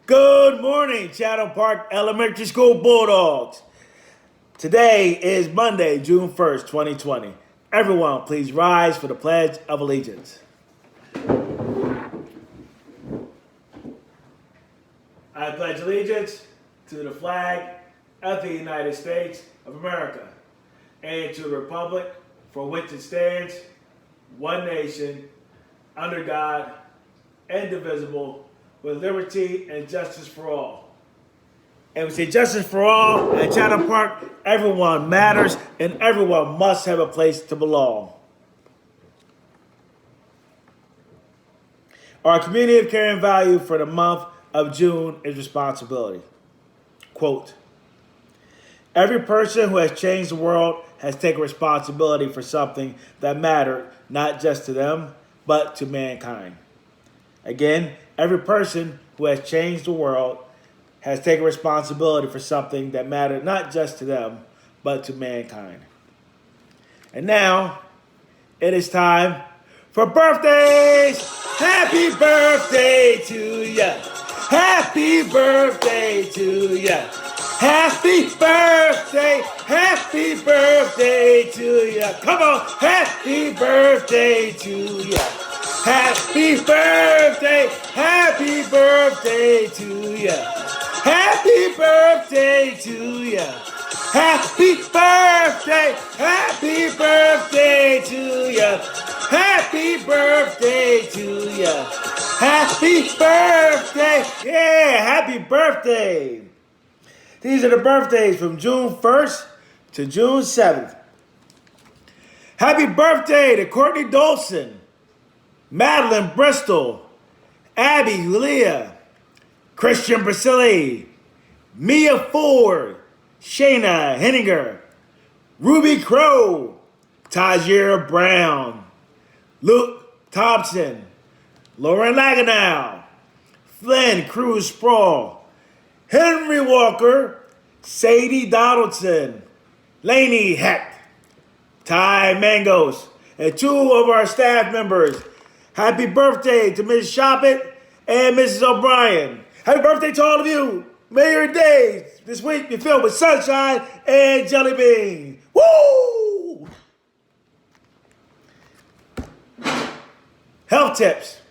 Good morning, Chatham Park Elementary School Bulldogs. Today is Monday, June 1st, 2020. Everyone, please rise for the Pledge of Allegiance. I pledge allegiance to the flag of the United States of America and to the republic for which it stands, one nation, under God, indivisible, with liberty and justice for all. And we say justice for all at Chatham Park. Everyone matters and everyone must have a place to belong. Our community of care and value for the month of June is responsibility. Quote, every person who has changed the world has taken responsibility for something that mattered not just to them, but to mankind. Again, every person who has changed the world has taken responsibility for something that mattered not just to them, but to mankind. And now, it is time for birthdays! Happy birthday to ya! Happy birthday to ya! Happy birthday! Happy birthday to ya! Come on! Happy birthday to ya! Happy birthday! Happy birthday to ya! Happy birthday to ya! Happy birthday! Happy birthday to ya! Happy birthday to ya! Happy birthday! Yeah, happy birthday! These are the birthdays from June 1st to June 7th. Happy birthday to Courtney Dolson, Madeline Bristol, Abby Leah, Christian Brasili, Mia Ford, Shayna Henninger, Ruby Crow, Tajir Brown, Luke Thompson, Lauren Laganow, Flynn Cruz Sproul, Henry Walker, Sadie Donaldson, Lainey Heck, Ty Mangos, and two of our staff members. Happy birthday to Ms. Shoppett and Mrs. O'Brien. Happy birthday to all of you. May your days this week be filled with sunshine and jelly beans. Woo! Health tips.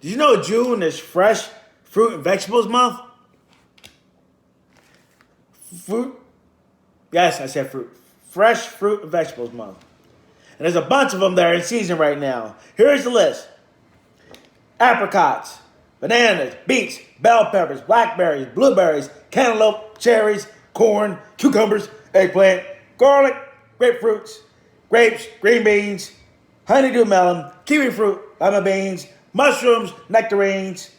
Did you know June is Fresh Fruit and Vegetables Month? Fruit? Yes, I said fruit. Fresh Fruit and Vegetables Month. And there's a bunch of them that are in season right now. Here's the list. Apricots, bananas, beets, bell peppers, blackberries, blueberries, cantaloupe, cherries, corn, cucumbers, eggplant, garlic, grapefruits, grapes, green beans, honeydew melon, kiwi fruit, lima beans, mushrooms, nectarines,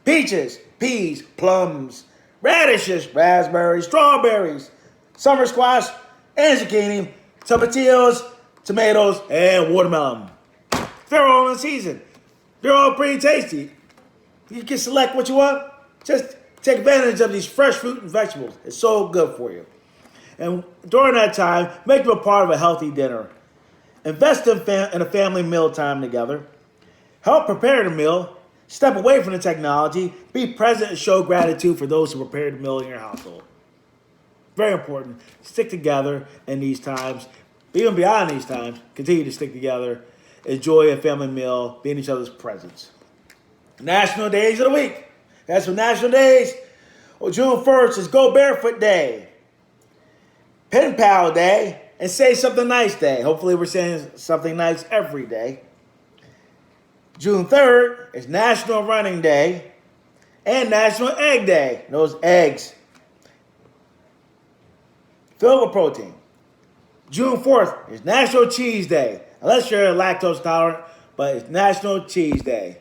peaches, peas, plums, radishes, raspberries, strawberries, summer squash, and zucchini, tomatillos, tomatoes, and watermelon. They're all in season. They're all pretty tasty. You can select what you want. Just take advantage of these fresh fruit and vegetables. It's so good for you. And during that time, make them a part of a healthy dinner. Invest in a family meal time together. Help prepare the meal. Step away from the technology. Be present and show gratitude for those who prepared the meal in your household. Very important. Stick together in these times. Even beyond these times, continue to stick together. Enjoy a family meal. Be in each other's presence. National Days of the Week. That's for National Days. Well, June 1st is Go Barefoot Day. Pen Pal Day. And Say Something Nice Day. Hopefully we're saying something nice every day. June 3rd is National Running Day and National Egg Day. Those eggs filled with protein. June 4th is National Cheese Day. Unless you're lactose tolerant, but it's National Cheese Day.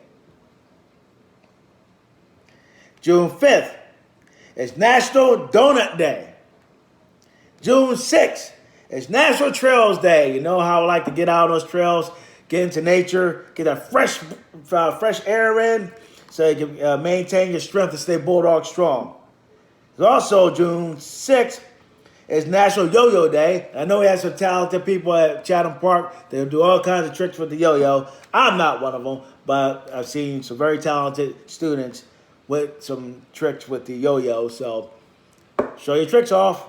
June 5th is National Donut Day. June 6th is National Trails Day. You know how I like to get out on those trails, get into nature, get that fresh air in so you can maintain your strength and stay bulldog strong. There's also June 6th is National Yo-Yo Day. I know we have some talented people at Chatham Park that do all kinds of tricks with the yo-yo. I'm not one of them, but I've seen some very talented students with some tricks with the yo-yo. So show your tricks off.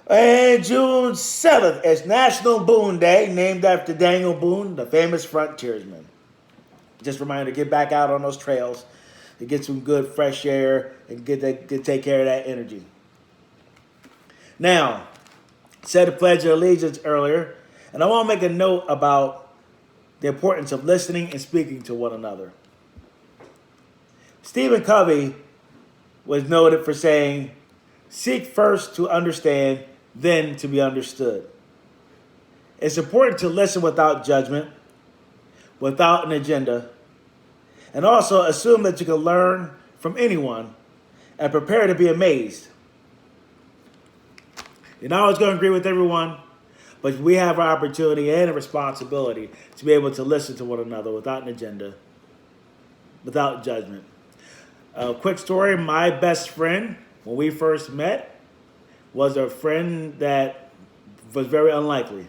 And June 7th is National Boone Day, named after Daniel Boone, the famous frontiersman. Just a reminder to get back out on those trails to get some good fresh air and get take care of that energy. Now, said the Pledge of Allegiance earlier, and I want to make a note about the importance of listening and speaking to one another. Stephen Covey was noted for saying, "Seek first to understand, then to be understood." It's important to listen without judgment, without an agenda, and also assume that you can learn from anyone and prepare to be amazed. You're not always going to agree with everyone, but we have our opportunity and a responsibility to be able to listen to one another without an agenda, without judgment. A quick story, my best friend, when we first met, was a friend that was very unlikely.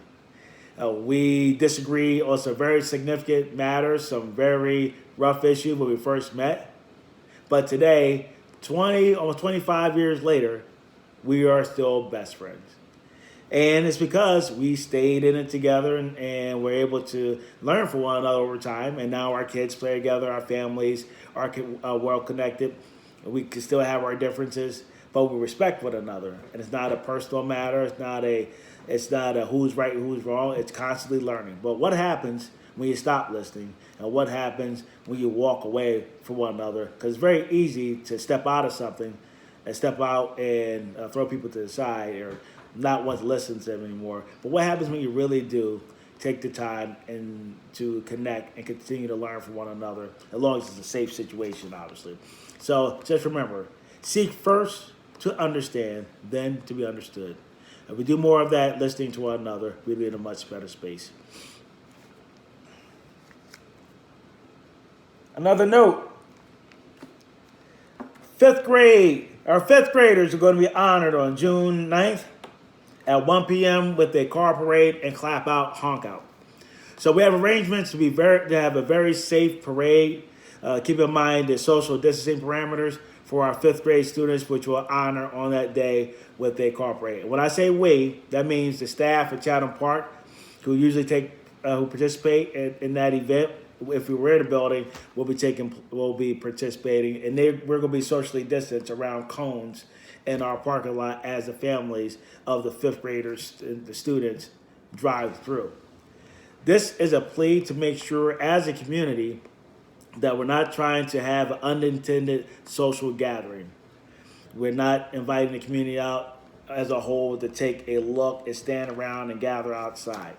We disagreed on some very significant matters, some very rough issues when we first met. But today, almost 25 years later, we are still best friends. And it's because we stayed in it together and we're able to learn from one another over time. And now our kids play together, our families are well connected. We can still have our differences, but we respect one another. And it's not a personal matter. It's not a who's right and who's wrong. It's constantly learning. But what happens when you stop listening? And what happens when you walk away from one another? Because it's very easy to step out of something and step out and throw people to the side or not want to listen to them anymore. But what happens when you really do take the time and to connect and continue to learn from one another, as long as it's a safe situation, obviously. So just remember, seek first to understand, then to be understood. If we do more of that, listening to one another, we'll be in a much better space. Another note, our fifth graders are going to be honored on June 9th at 1 p.m. with a car parade and clap out, honk out. So we have arrangements to have a very safe parade. Keep in mind the social distancing parameters for our fifth grade students, which we'll honor on that day with a car parade. When I say we, that means the staff at Chatham Park, who usually who participate in that event. If we were in the building, we'll be participating, and we're going to be socially distanced around cones in our parking lot as the families of the fifth graders and the students drive through. This is a plea to make sure as a community that we're not trying to have an unintended social gathering. We're not inviting the community out as a whole to take a look and stand around and gather outside.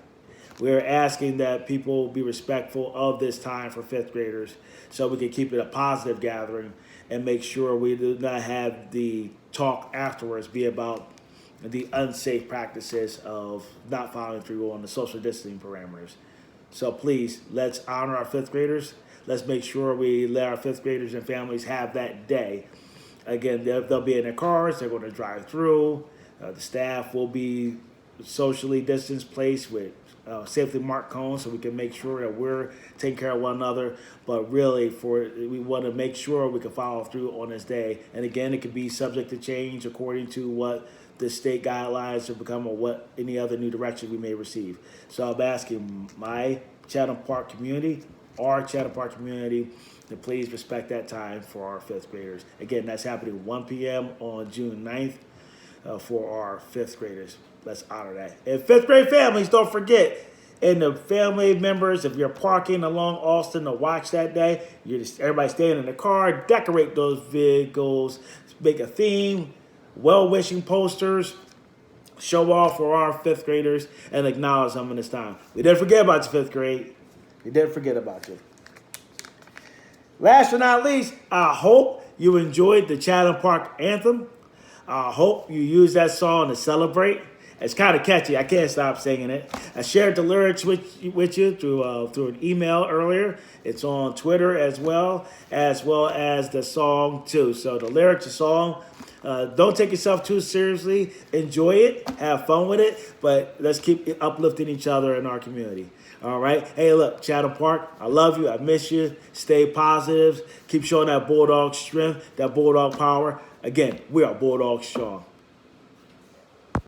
We're asking that people be respectful of this time for fifth graders so we can keep it a positive gathering and make sure we do not have the talk afterwards be about the unsafe practices of not following through on the social distancing parameters. So please, let's honor our fifth graders. Let's make sure we let our fifth graders and families have that day. Again, they'll be in their cars. They're going to drive through. The staff will be socially distanced place with safely marked cones so we can make sure that we're taking care of one another. But really, we want to make sure we can follow through on this day. And again, it could be subject to change according to what the state guidelines have become or what any other new direction we may receive. So I'm asking my Chatham Park community, our Chatham Park community, to please respect that time for our fifth graders. Again, that's happening 1 p.m. on June 9th for our fifth graders. Let's honor that. And fifth grade families, don't forget, and the family members, if you're parking along Austin to watch that day, everybody staying in the car, decorate those vehicles, make a theme, well-wishing posters, show off for our fifth graders, and acknowledge them in this time. We didn't forget about you, fifth grade. We didn't forget about you. Last but not least, I hope you enjoyed the Chatham Park anthem. I hope you use that song to celebrate It's kind of catchy. I can't stop singing it. I shared the lyrics with you through an email earlier. It's on Twitter as well as the song too. So the lyrics, the song. Don't take yourself too seriously. Enjoy it. Have fun with it. But let's keep uplifting each other in our community. All right. Hey, look, Chatham Park, I love you. I miss you. Stay positive. Keep showing that Bulldog strength, that Bulldog power. Again, we are Bulldog strong.